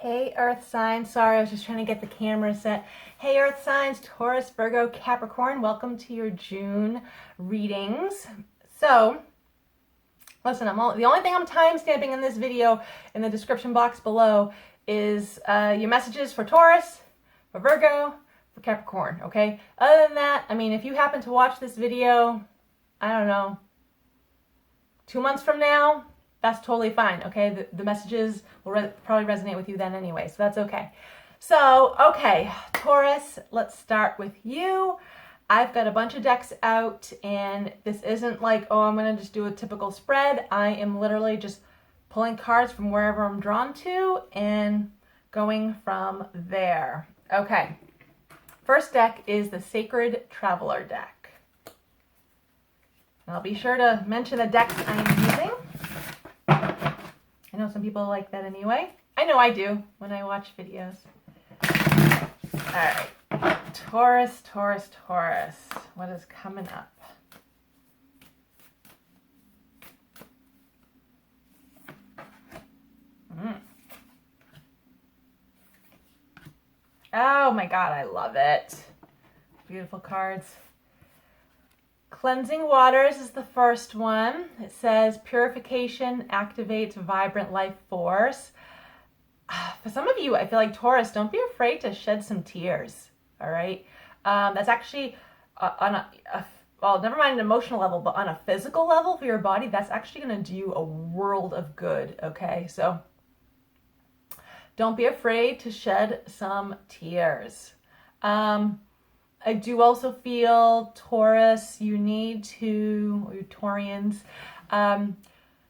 Hey Earth signs, sorry I was just trying to get the camera set. Hey Earth signs, Taurus, Virgo, Capricorn, welcome to your June readings. So, listen, the only thing I'm time stamping in this video in the description box below is your messages for Taurus, for Virgo, for Capricorn, okay? Other than that, I mean, if you happen to watch this video, I don't know, 2 months from now, that's totally fine, okay? The messages will probably resonate with you then anyway, so that's okay. So, okay, Taurus, let's start with you. I've got a bunch of decks out, and this isn't like, oh, I'm going to just do a typical spread. I am literally just pulling cards from wherever I'm drawn to and going from there. Okay, first deck is the Sacred Traveler deck. I'll be sure to mention the decks I'm using. I know some people like that anyway. I know I do when I watch videos. All right, Taurus, Taurus, Taurus. What is coming up? Oh my God, I love it. Beautiful cards. Cleansing Waters is the first one. It says purification activates vibrant life force. For some of you, I feel like Taurus, don't be afraid to shed some tears. All right. That's actually well, never mind an emotional level, but on a physical level for your body, that's actually going to do a world of good. Okay. So don't be afraid to shed some tears. I do also feel, Taurus, you need to, or you Taurians,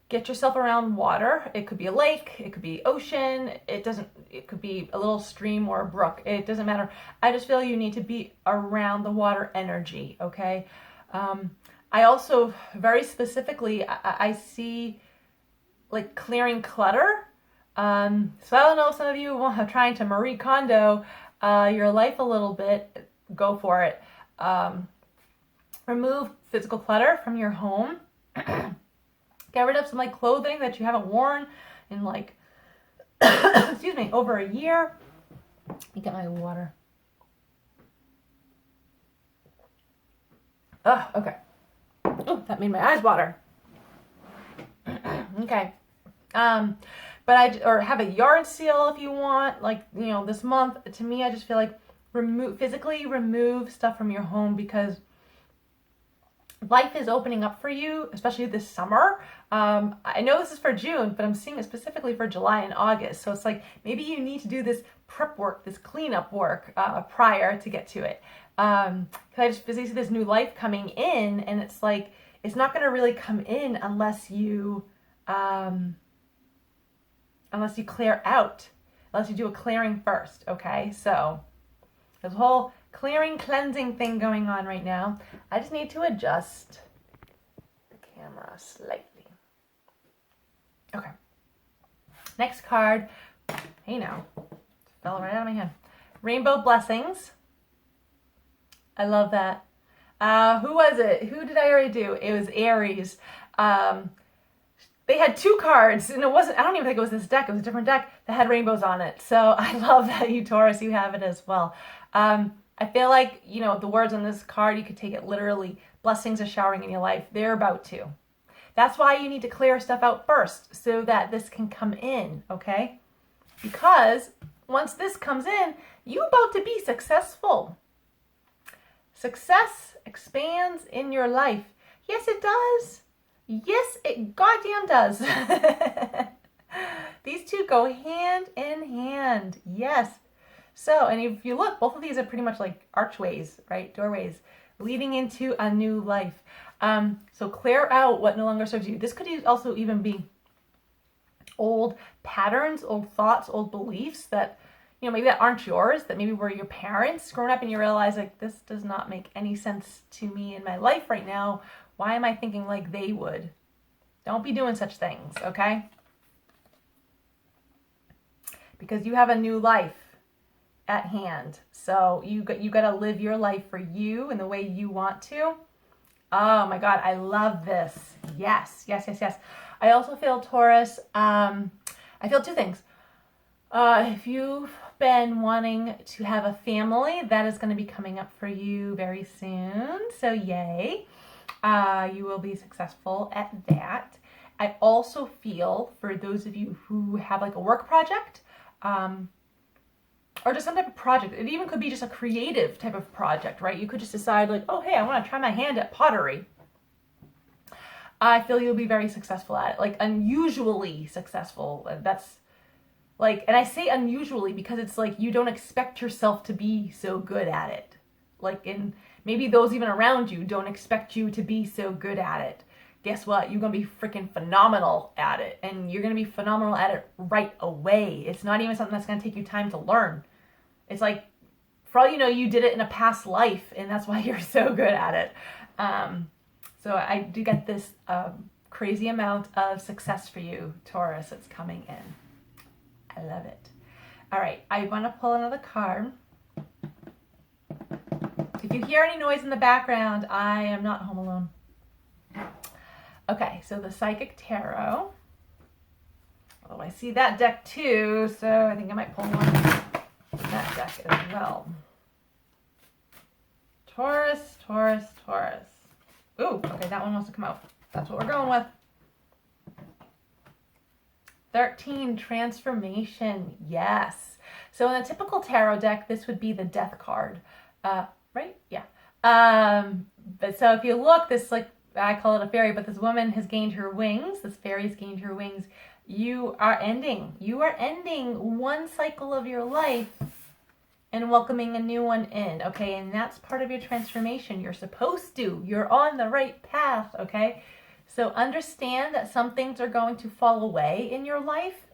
get yourself around water. It could be a lake, it could be ocean, it could be a little stream or a brook. It doesn't matter. I just feel you need to be around the water energy, okay? I also, very specifically, I see like clearing clutter. So I don't know if some of you are trying to Marie Kondo your life a little bit. Go for it. Remove physical clutter from your home. Get rid of some like clothing that you haven't worn in like, excuse me, over a year. Let me get my water. Oh, okay. Oh, that made my eyes water. Okay. Or have a yard sale if you want, like, you know, this month. To me, I just feel like physically remove stuff from your home, because life is opening up for you, especially this summer. I know this is for June, but I'm seeing it specifically for July and August. So it's like maybe you need to do this prep work, this cleanup work prior to get to it. Because I just physically see this new life coming in, and it's like it's not going to really come in unless you clear out, unless you do a clearing first. Okay, so there's a whole clearing, cleansing thing going on right now. I just need to adjust the camera slightly. Okay. Next card. Hey now. Fell right out of my hand. Rainbow Blessings. I love that. Who was it? Who did I already do? It was Aries. They had two cards, and I don't even think it was this deck, it was a different deck that had rainbows on it. So I love that you Taurus, you have it as well. I feel like, you know, the words on this card, you could take it literally. Blessings are showering in your life. They're about to. That's why you need to clear stuff out first, so that this can come in, okay? Because once this comes in, you're about to be successful. Success expands in your life. Yes, it does. Yes, it goddamn does. These two go hand in hand. Yes. So, and if you look, both of these are pretty much like archways, right? Doorways leading into a new life. So clear out what no longer serves you. This could also even be old patterns, old thoughts, old beliefs that, you know, maybe that aren't yours, that maybe were your parents growing up, and you realize like, this does not make any sense to me in my life right now. Why am I thinking like they would? Don't be doing such things, okay? Because you have a new life at hand. So you got to live your life for you in the way you want to. Oh my God, I love this. Yes, yes, yes, yes. I also feel, Taurus, I feel two things. If you've been wanting to have a family, that is going to be coming up for you very soon. So yay. You will be successful at that. I also feel for those of you who have like a work project, or just some type of project. It even could be just a creative type of project, right? You could just decide like, oh, hey, I want to try my hand at pottery. I feel you'll be very successful at it, like unusually successful. That's like, and I say unusually because it's like you don't expect yourself to be so good at it. Like, and maybe those even around you don't expect you to be so good at it. Guess what? You're going to be freaking phenomenal at it. And you're going to be phenomenal at it right away. It's not even something that's going to take you time to learn. It's like, for all you know, you did it in a past life, and that's why you're so good at it. So I do get this crazy amount of success for you, Taurus. It's coming in. I love it. All right, I want to pull another card. If you hear any noise in the background, I am not home alone. Okay, so the Psychic Tarot. Oh, I see that deck too, so I think I might pull one from that deck as well. Taurus, Taurus, Taurus. Ooh, okay, that one wants to come out. That's what we're going with. 13, Transformation. Yes. So in a typical tarot deck, this would be the Death card. Right? Yeah. But so if you look, this, like, I call it a fairy, but this woman has gained her wings. This fairy's gained her wings. You are ending one cycle of your life and welcoming a new one in, okay? And that's part of your transformation. You're supposed to. You're on the right path, okay? So understand that some things are going to fall away in your life.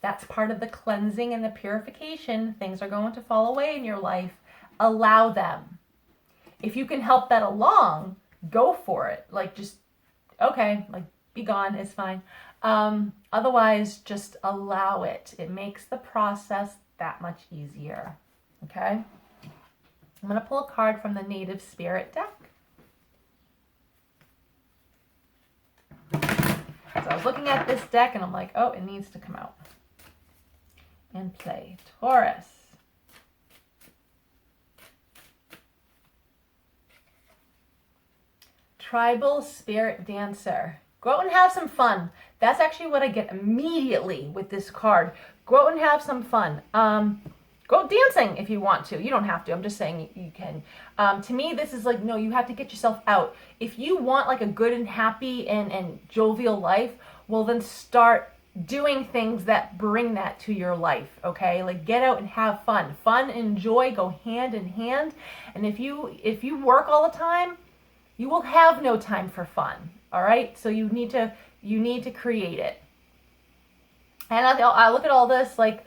That's part of the cleansing and the purification. Things are going to fall away in your life. Allow them. If you can help that along, go for it. Like, just, okay, like, be gone, it's fine. Otherwise, just allow it. It makes the process that much easier, okay? I'm going to pull a card from the Native Spirit deck. So I was looking at this deck and I'm like, oh, it needs to come out and play. Taurus. Tribal Spirit Dancer. Go out and have some fun. That's actually what I get immediately with this card. Go out and have some fun. Go dancing if you want to. You don't have to. I'm just saying you can. To me, this is like, no, you have to get yourself out. If you want like a good and happy and jovial life, well, then start doing things that bring that to your life, okay? Like, get out and have fun. Fun and joy go hand in hand. And if you work all the time, you will have no time for fun, all right? So you need to create it. And I look at all this, like,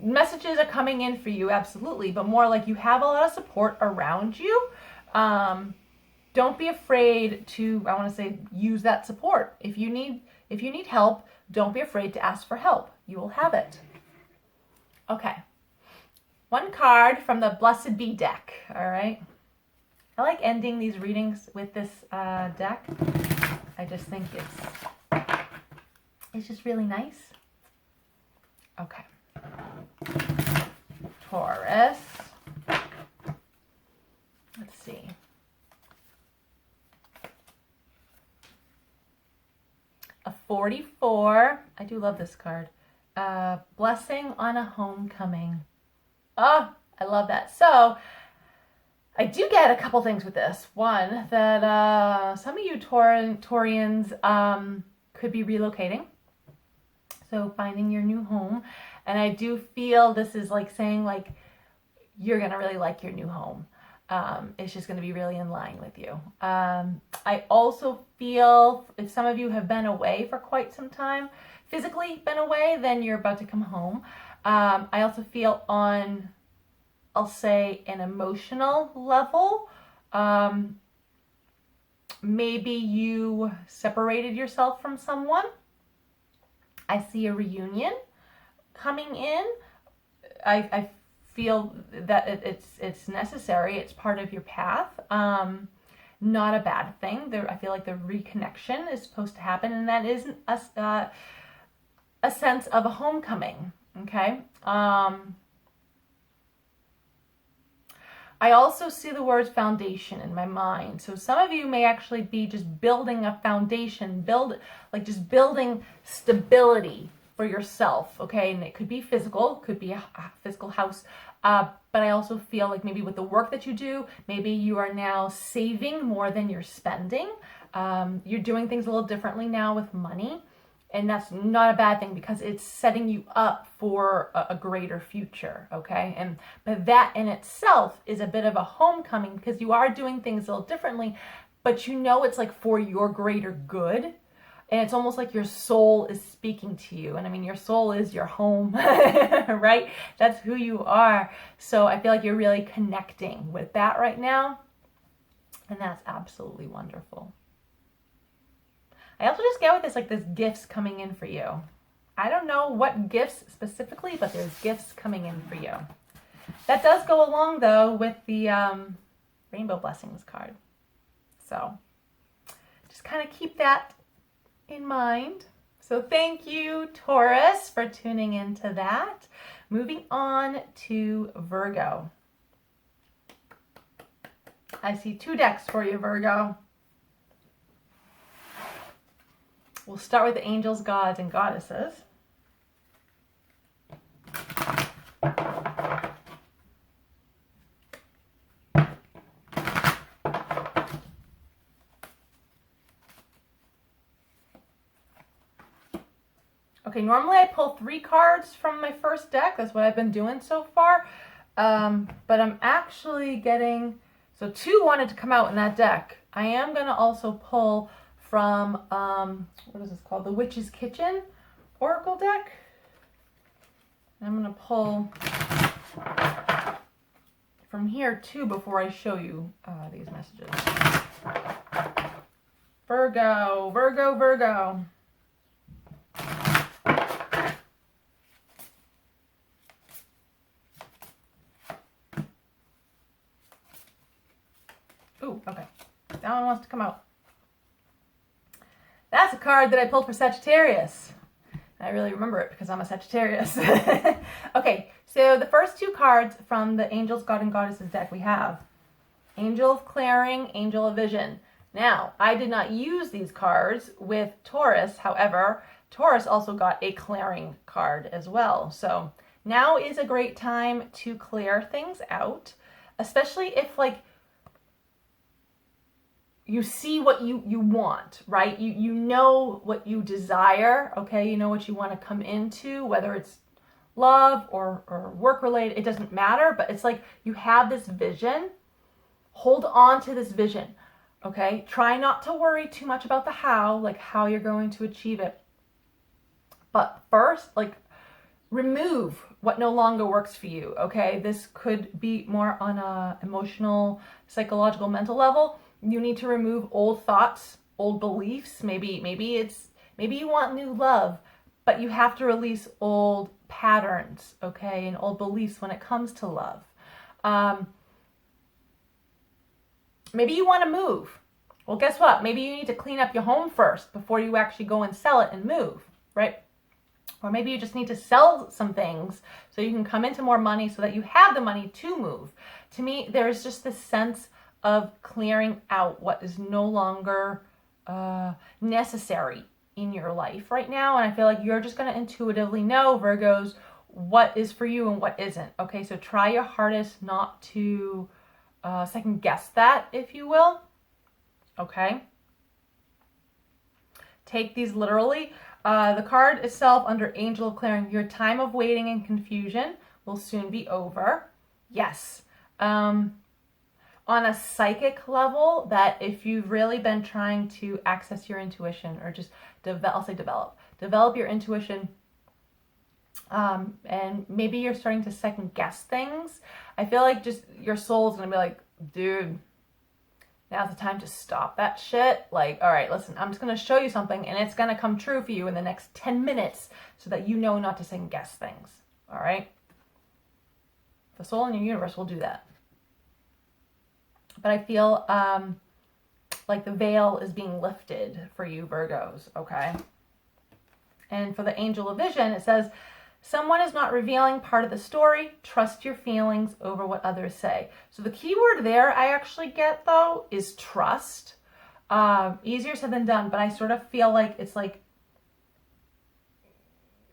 messages are coming in for you, absolutely, but more like you have a lot of support around you. Don't be afraid to, I want to say, use that support. If you need help, don't be afraid to ask for help. You will have it. Okay. One card from the Blessed Be deck, all right? I like ending these readings with this deck. I just think it's just really nice. Okay. Taurus. Let's see. A 44. I do love this card. Blessing on a homecoming. Oh, I love that. So, I do get a couple things with this. One, that some of you Taurians could be relocating. So finding your new home. And I do feel this is like saying, like, you're going to really like your new home. It's just going to be really in line with you. I also feel if some of you have been away for quite some time, physically been away, then you're about to come home. I also feel on, I'll say, an emotional level, maybe you separated yourself from someone. I see a reunion coming in. I feel that it's necessary. It's part of your path. Not a bad thing. I feel like the reconnection is supposed to happen, and that isn't us. a sense of a homecoming, okay? I also see the word foundation in my mind. So some of you may actually be just building a foundation, just building stability for yourself, okay? And it could be physical, could be a physical house. But I also feel like maybe with the work that you do, maybe you are now saving more than you're spending. You're doing things a little differently now with money. And that's not a bad thing because it's setting you up for a greater future, okay? But that in itself is a bit of a homecoming because you are doing things a little differently, but you know it's like for your greater good. And it's almost like your soul is speaking to you. And I mean, your soul is your home, right? That's who you are. So I feel like you're really connecting with that right now. And that's absolutely wonderful. I also just get with this, like there's gifts coming in for you. I don't know what gifts specifically, but there's gifts coming in for you. That does go along though with the Rainbow Blessings card. So just kind of keep that in mind. So thank you, Taurus, for tuning into that. Moving on to Virgo. I see 2 decks for you, Virgo. We'll start with the angels, gods, and goddesses. Okay, normally I pull 3 cards from my first deck. That's what I've been doing so far. But I'm actually getting, so 2 wanted to come out in that deck. I am going to also pull from, what is this called? The Witch's Kitchen Oracle deck. I'm going to pull from here too before I show you these messages. Virgo, Virgo, Virgo. Ooh, okay. That one wants to come out. That's a card that I pulled for Sagittarius. I really remember it because I'm a Sagittarius. Okay, so the first 2 cards from the Angels, God, and Goddesses deck we have Angel of Clearing, Angel of Vision. Now, I did not use these cards with Taurus. However, Taurus also got a clearing card as well. So now is a great time to clear things out, especially if like you see what you want, right? You know what you desire, okay? You know what you want to come into, whether it's love or work related, it doesn't matter, but it's like you have this vision. Hold on to this vision, okay? Try not to worry too much about the how, like how you're going to achieve it. But first, like remove what no longer works for you, okay? This could be more on a emotional, psychological, mental level. You need to remove old thoughts, old beliefs. Maybe you want new love, but you have to release old patterns, okay, and old beliefs when it comes to love. Maybe you want to move. Well, guess what? Maybe you need to clean up your home first before you actually go and sell it and move, right? Or maybe you just need to sell some things so you can come into more money so that you have the money to move. To me, there's just this sense of clearing out what is no longer necessary in your life right now. And I feel like you're just going to intuitively know, Virgos, what is for you and what isn't. Okay, so try your hardest not to second guess that, if you will. Okay. Take these literally. The card itself under Angel of Clearing, your time of waiting and confusion will soon be over. Yes. On a psychic level, that if you've really been trying to access your intuition or just develop your intuition, and maybe you're starting to second guess things, I feel like just your soul's gonna be like, dude, now's the time to stop that shit. Like, all right, listen, I'm just gonna show you something and it's gonna come true for you in the next 10 minutes so that you know not to second guess things. All right? The soul in your universe will do that. But I feel like the veil is being lifted for you, Virgos, okay? And for the angel of vision, it says, someone is not revealing part of the story. Trust your feelings over what others say. So the key word there I actually get, though, is trust. Easier said than done, but I sort of feel like it's like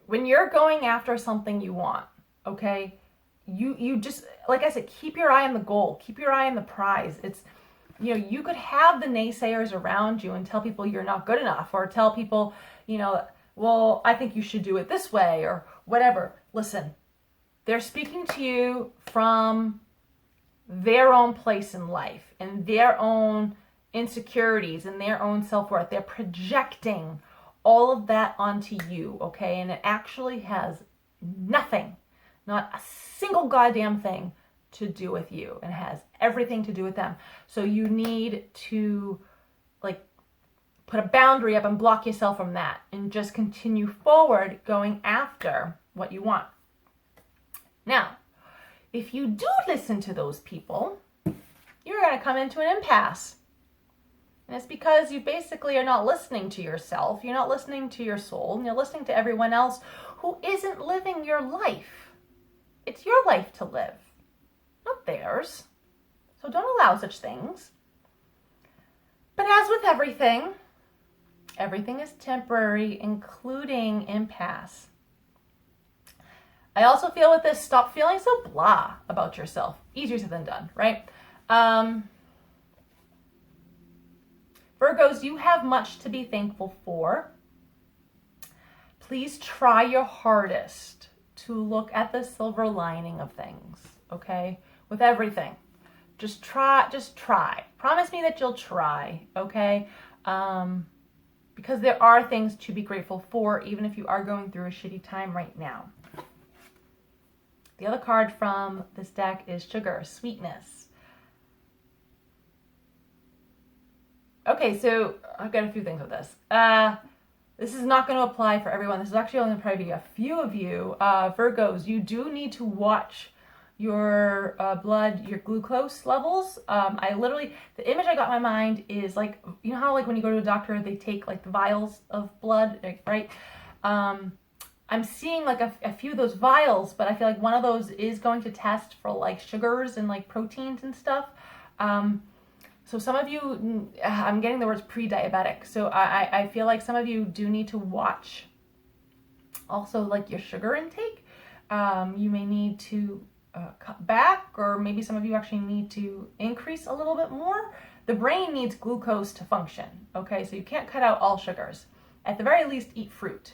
when you're going after something you want, okay, you just, like I said, keep your eye on the goal. Keep your eye on the prize. It's, you know, you could have the naysayers around you and tell people you're not good enough, or tell people, you know, well, I think you should do it this way, or whatever. Listen, they're speaking to you from their own place in life and their own insecurities and their own self-worth. They're projecting all of that onto you, okay? And it actually has nothing, not a single goddamn thing to do with you, and has everything to do with them. So you need to, like, put a boundary up and block yourself from that and just continue forward going after what you want. Now, if you do listen to those people, you're going to come into an impasse. And it's because you basically are not listening to yourself. You're not listening to your soul. And you're listening to everyone else who isn't living your life. It's your life to live, not theirs. So don't allow such things. But as with everything, everything is temporary, including impasse. I also feel with this, stop feeling so blah about yourself. Easier said than done, right? Virgos, you have much to be thankful for. Please try your hardest to look at the silver lining of things, okay? With everything. Just try. Promise me that you'll try, okay? Because there are things to be grateful for, even if you are going through a shitty time right now. The other card from this deck is sugar, sweetness. Okay, so I've got a few things with this. This is not going to apply for everyone. This is actually only probably a few of you. Virgos, you do need to watch your blood, your glucose levels. The image I got in my mind is like, you know how like when you go to a doctor, they take like the vials of blood, right? I'm seeing like a few of those vials, but I feel like one of those is going to test for like sugars and like proteins and stuff. So some of you, I'm getting the words pre-diabetic. So I feel like some of you do need to watch also like your sugar intake. You may need to cut back, or maybe some of you actually need to increase a little bit more. The brain needs glucose to function, okay? So you can't cut out all sugars. At the very least, eat fruit.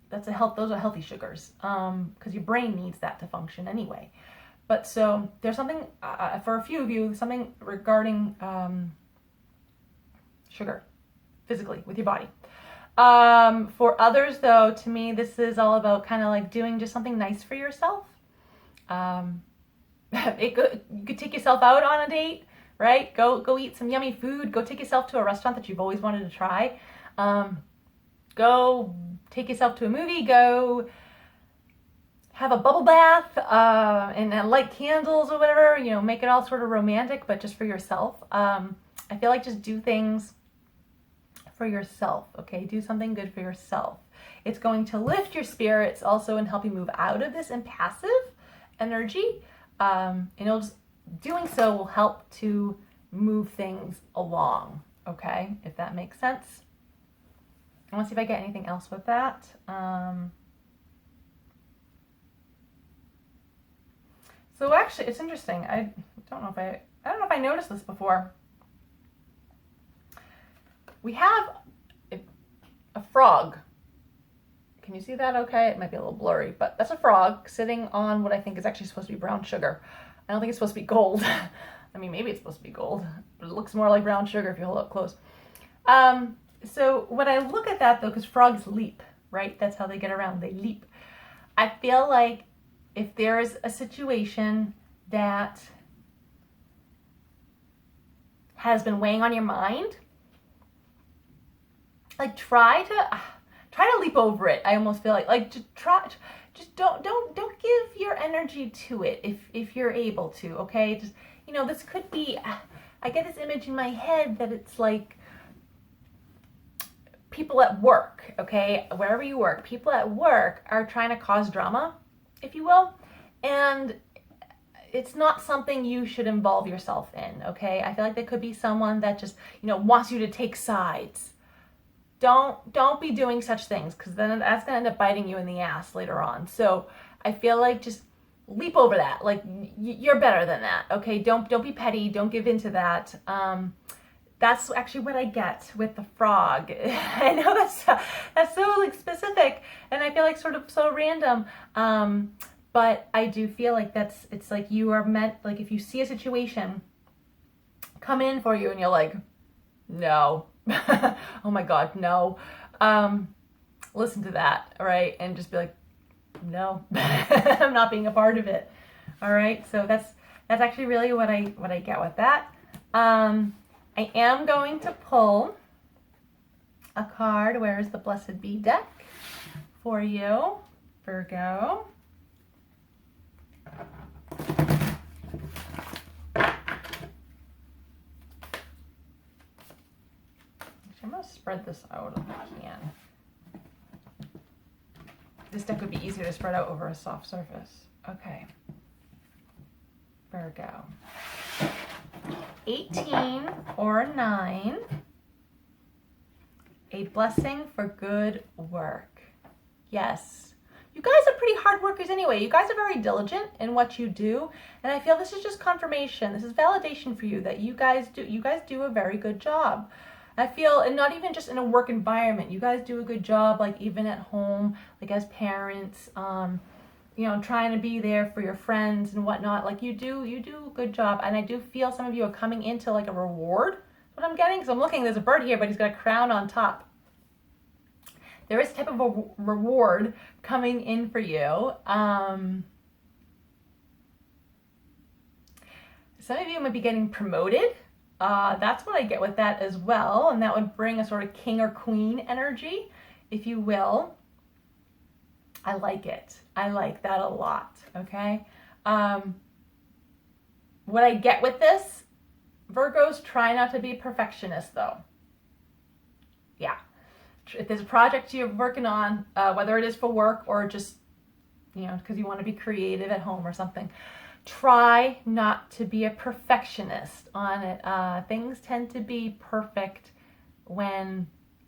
Those are healthy sugars, because your brain needs that to function anyway. But so there's something, for a few of you, something regarding sugar, physically, with your body. For others, though, to me, this is all about kind of like doing just something nice for yourself. You could take yourself out on a date, right? Go eat some yummy food. Go take yourself to a restaurant that you've always wanted to try. Go take yourself to a movie. Go have a bubble bath and light candles or whatever. You know, make it all sort of romantic, but just for yourself. I feel like just do things for yourself, okay? Do something good for yourself. It's going to lift your spirits also and help you move out of this impassive energy. And doing so will help to move things along, okay? If that makes sense. I want to see if I get anything else with that. So actually, it's interesting. I don't know if I noticed this before. We have a frog. Can you see that okay? It might be a little blurry, but that's a frog sitting on what I think is actually supposed to be brown sugar. I don't think it's supposed to be gold. I mean, maybe it's supposed to be gold, but it looks more like brown sugar if you hold it up close. So when I look at that, though, because frogs leap, right? That's how they get around. They leap. I feel like if there is a situation that has been weighing on your mind, like try to leap over it. I almost feel like just don't give your energy to it if you're able to, okay? Just, you know, this could be, I get this image in my head that it's like people at work, okay, wherever you work, people at work are trying to cause drama, if you will, and it's not something you should involve yourself in, okay? I feel like there could be someone that just, wants you to take sides. Don't be doing such things, because then that's going to end up biting you in the ass later on. So I feel like just leap over that. Like, you're better than that, okay? Don't be petty. Don't give into that. That's actually what I get with the frog. I know that's so like specific, and I feel like sort of so random. But I do feel like it's like you are meant, like if you see a situation come in for you and you're like, no, oh my God, no. Listen to that, all right? And just be like, no, I'm not being a part of it. All right. So that's actually really what I get with that. I am going to pull a card. Where's the Blessed Bee deck for you, Virgo? I'm going to spread this out if I can. This deck would be easier to spread out over a soft surface. Okay. Virgo. 18 or 9. A blessing for good work. Yes. You guys are pretty hard workers anyway. You guys are very diligent in what you do. And I feel this is just confirmation. This is validation for you that you guys do a very good job. I feel, and not even just in a work environment, you guys do a good job, like even at home, like as parents, trying to be there for your friends and whatnot. Like you do a good job. And I do feel some of you are coming into like a reward, what I'm getting. Because I'm looking, there's a bird here, but he's got a crown on top. There is a type of a reward coming in for you. Some of you might be getting promoted. That's what I get with that as well. And that would bring a sort of king or queen energy, if you will. I like it. I like that a lot, okay? What I get with this, Virgos, try not to be perfectionists, though. Yeah. If there's a project you're working on, whether it is for work or just, because you want to be creative at home or something, try not to be a perfectionist on it. Things tend to be perfect when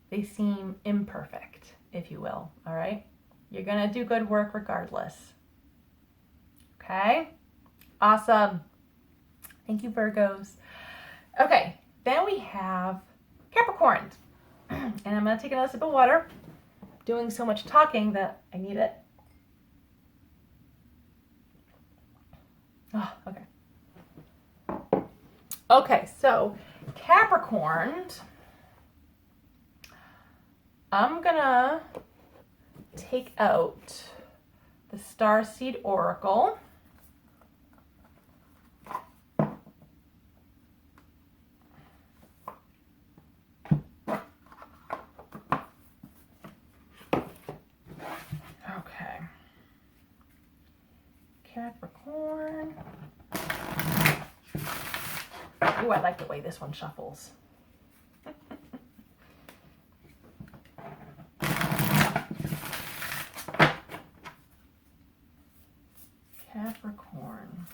they seem imperfect, if you will, all right? You're going to do good work regardless. Okay? Awesome. Thank you, Virgos. Okay, then we have Capricorns. And I'm going to take another sip of water. Doing so much talking that I need it. Oh, okay. Okay, so Capricorns, I'm gonna take out the Starseed Oracle. Okay. Capricorn. Ooh, I like the way this one shuffles. Capricorn.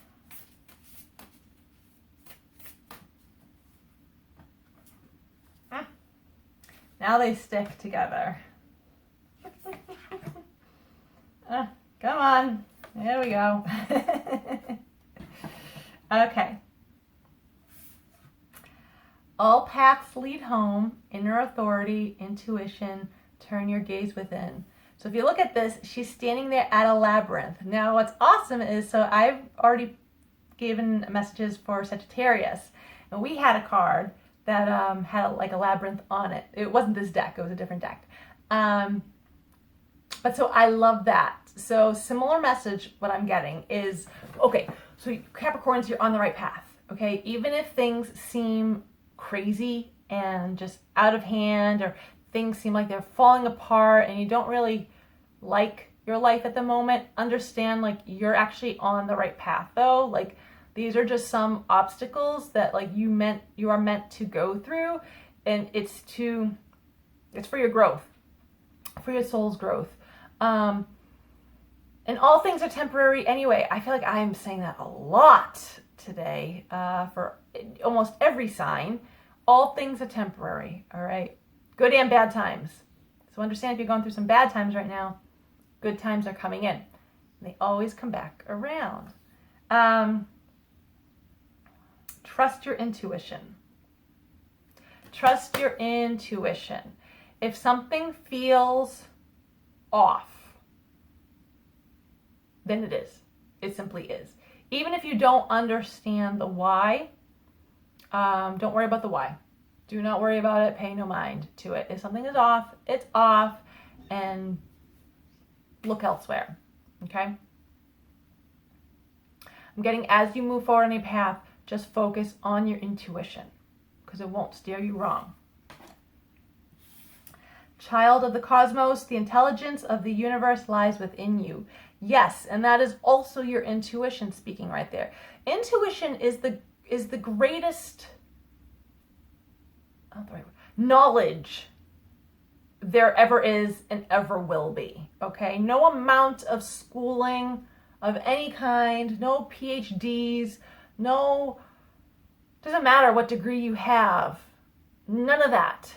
Now they stick together. Come on. There we go. Okay. All paths lead home, inner authority, intuition, turn your gaze within. So if you look at this, she's standing there at a labyrinth. Now what's awesome is, so I've already given messages for Sagittarius, and we had a card that had like a labyrinth on it. It wasn't this deck, it was a different deck. But so I love that. So similar message, what I'm getting is, okay, so Capricorns, you're on the right path, okay? Even if things seem crazy and just out of hand, or things seem like they're falling apart and you don't really like your life at the moment, understand like you're actually on the right path though. Like these are just some obstacles that like you are meant to go through, and it's It's for your growth, for your soul's growth. And all things are temporary anyway. I feel like I'm saying that a lot today for almost every sign. All things are temporary, all right? Good and bad times. So understand if you're going through some bad times right now, good times are coming in. They always come back around. Trust your intuition. Trust your intuition. If something feels off, then it is. It simply is. Even if you don't understand the why, don't worry about the why. Do not worry about it. Pay no mind to it. If something is off, it's off, and look elsewhere. Okay? I'm getting, as you move forward on your path, just focus on your intuition, because it won't steer you wrong. Child of the cosmos, the intelligence of the universe lies within you. Yes, and that is also your intuition speaking right there. Intuition is the greatest knowledge there ever is and ever will be. Okay? No amount of schooling of any kind, no PhDs, no, doesn't matter what degree you have, none of that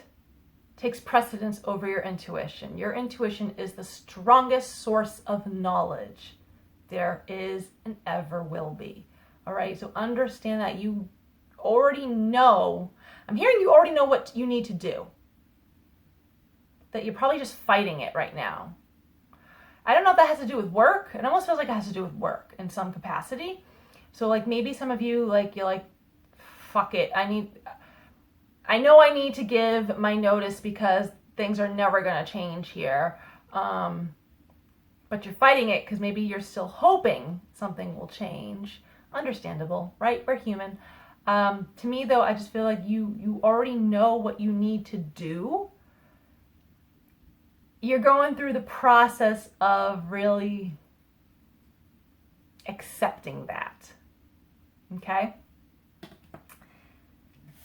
takes precedence over your intuition. Your intuition is the strongest source of knowledge there is and ever will be. All right, so understand that you already know, I'm hearing you already know what you need to do, that you're probably just fighting it right now. I don't know if that has to do with work. It almost feels like it has to do with work in some capacity. So like maybe some of you, like, you're like, fuck it, I know I need to give my notice because things are never going to change here. But you're fighting it because maybe you're still hoping something will change. Understandable, right? We're human. To me, though, I just feel like you already know what you need to do. You're going through the process of really accepting that. Okay?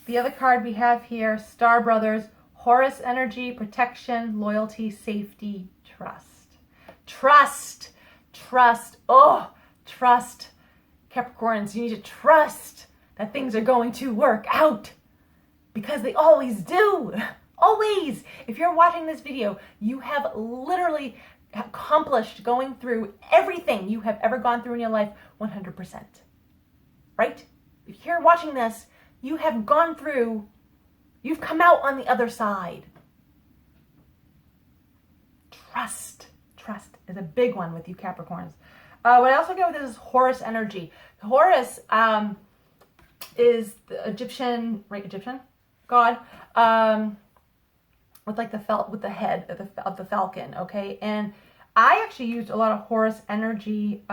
The other card we have here, Star Brothers, Horus energy, protection, loyalty, safety, trust. Trust. Trust. Oh, trust. Capricorns, you need to trust that things are going to work out, because they always do. Always. If you're watching this video, you have literally accomplished going through everything you have ever gone through in your life 100%. Right? If you're watching this, you have gone through, you've come out on the other side. Trust. Trust is a big one with you Capricorns. What I also get with this is Horus energy. Horus is the Egyptian god, with like with the head of the falcon, okay? And I actually used a lot of Horus energy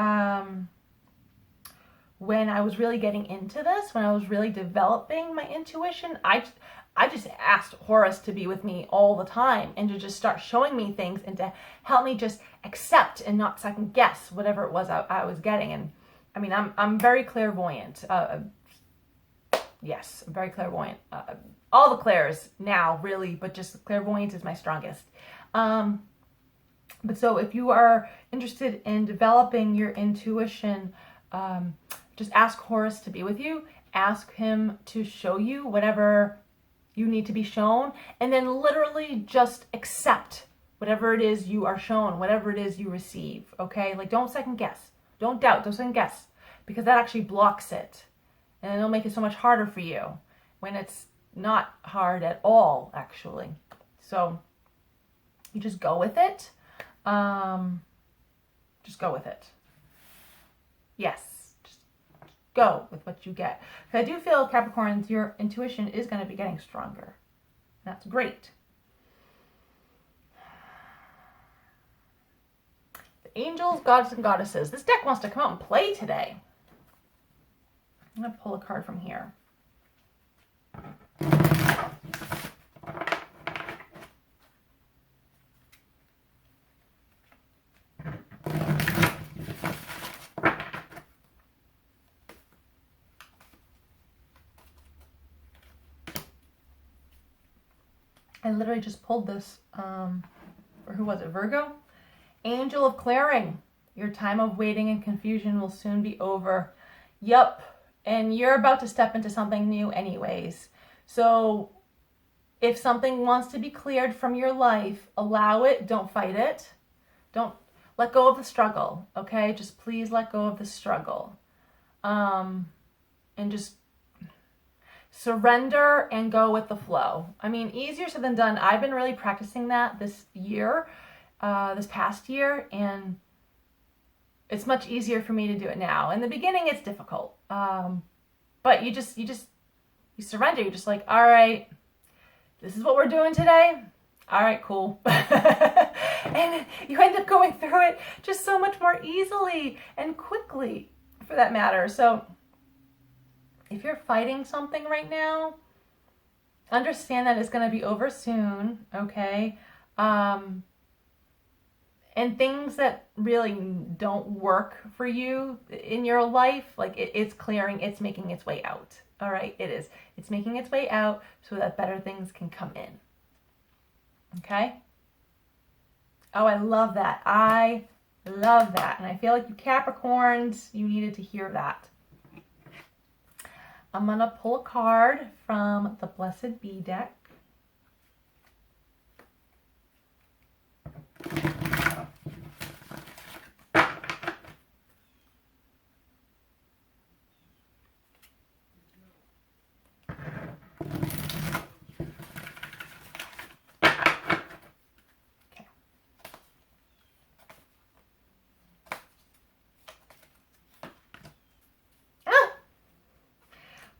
when I was really getting into this, when I was really developing my intuition. I just asked Horus to be with me all the time and to just start showing me things and to help me just accept and not second guess whatever it was I was getting. And I mean, I'm very clairvoyant. Yes, I'm very clairvoyant. All the clairs now, really, but just clairvoyance is my strongest. But so if you are interested in developing your intuition, just ask Horus to be with you. Ask him to show you whatever you need to be shown, and then literally just accept whatever it is you are shown, whatever it is you receive, okay? Like, don't second guess. Don't doubt. Don't second guess, because that actually blocks it. And it'll make it so much harder for you when it's not hard at all, actually. So you just go with it. Just go with it. Yes. Go with what you get. I do feel, Capricorns, your intuition is going to be getting stronger. That's great. The angels, gods, and goddesses. This deck wants to come out and play today. I'm going to pull a card from here. I literally just pulled this, or who was it, Virgo? Angel of clearing. Your time of waiting and confusion will soon be over. Yup. And you're about to step into something new anyways. So if something wants to be cleared from your life, allow it. Don't fight it. Don't let go of the struggle, okay? Just please let go of the struggle. And just surrender and go with the flow. I mean, easier said than done. I've been really practicing that this year, this past year, and it's much easier for me to do it now. In the beginning, it's difficult. But you surrender. You're just like, all right, this is what we're doing today. All right, cool. And you end up going through it just so much more easily and quickly, for that matter. So if you're fighting something right now, understand that it's going to be over soon, okay? And things that really don't work for you in your life, like it's clearing, it's making its way out. All right, it is. It's making its way out so that better things can come in. Okay? Oh, I love that. I love that. And I feel like you Capricorns, you needed to hear that. I'm going to pull a card from the Blessed Bee deck.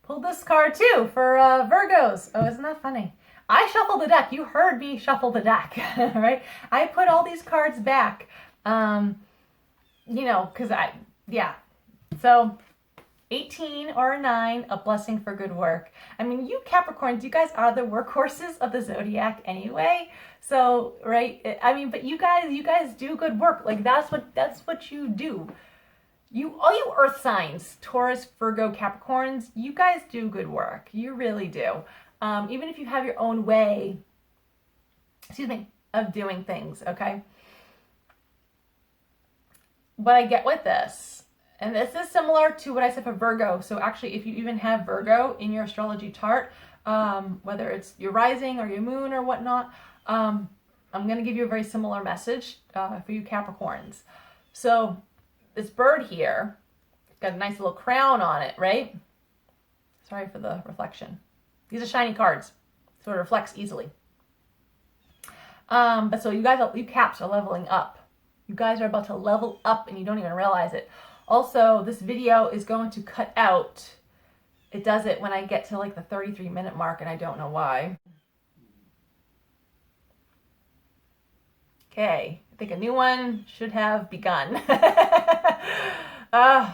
Pulled this card too for Virgos. Oh, isn't that funny? I shuffled the deck. You heard me shuffle the deck, right? I put all these cards back, you know, because yeah. So 18 or a 9, a blessing for good work. I mean, you Capricorns, you guys are the workhorses of the zodiac anyway. So, right? I mean, but you guys do good work. Like that's what you do. All you earth signs, Taurus, Virgo, Capricorns, you guys do good work. You really do. Even if you have your own way, of doing things, okay? What I get with this, and this is similar to what I said for Virgo. So actually, if you even have Virgo in your astrology chart, whether it's your rising or your moon or whatnot, I'm going to give you a very similar message for you Capricorns. So this bird here, got a nice little crown on it, right? Sorry for the reflection. These are shiny cards, so it reflects easily. But so you Caps are leveling up. You guys are about to level up and you don't even realize it. Also, this video is going to cut out. It does it when I get to like the 33-minute mark and I don't know why. Okay, I think a new one should have begun.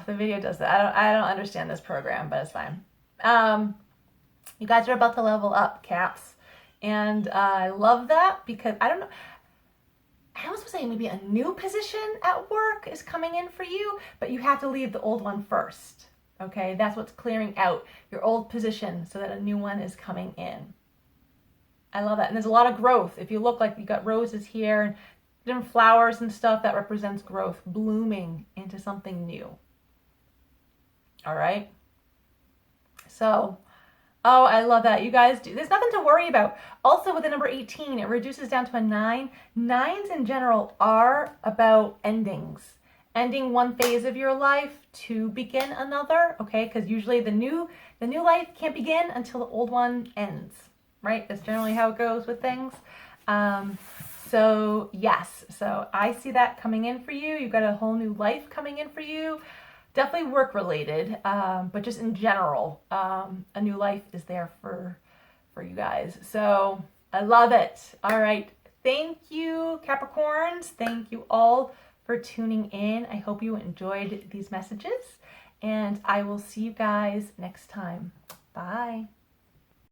The video does that. I don't understand this program, but it's fine. You guys are about to level up, Caps. And I love that because I don't know. I was saying maybe a new position at work is coming in for you, but you have to leave the old one first. Okay, that's what's clearing out your old position so that a new one is coming in. I love that. And there's a lot of growth. If you look, like you got roses here and different flowers and stuff, that represents growth, blooming into something new. All right. So, oh, I love that. You guys do. There's nothing to worry about. Also, with the number 18, it reduces down to a 9. 9s in general are about endings. Ending one phase of your life to begin another, okay? Because usually the new life can't begin until the old one ends, right? That's generally how it goes with things. So yes, so I see that coming in for you. You've got a whole new life coming in for you. Definitely work related, but just in general, a new life is there for you guys. So I love it. All right. Thank you, Capricorns. Thank you all for tuning in. I hope you enjoyed these messages, and I will see you guys next time. Bye.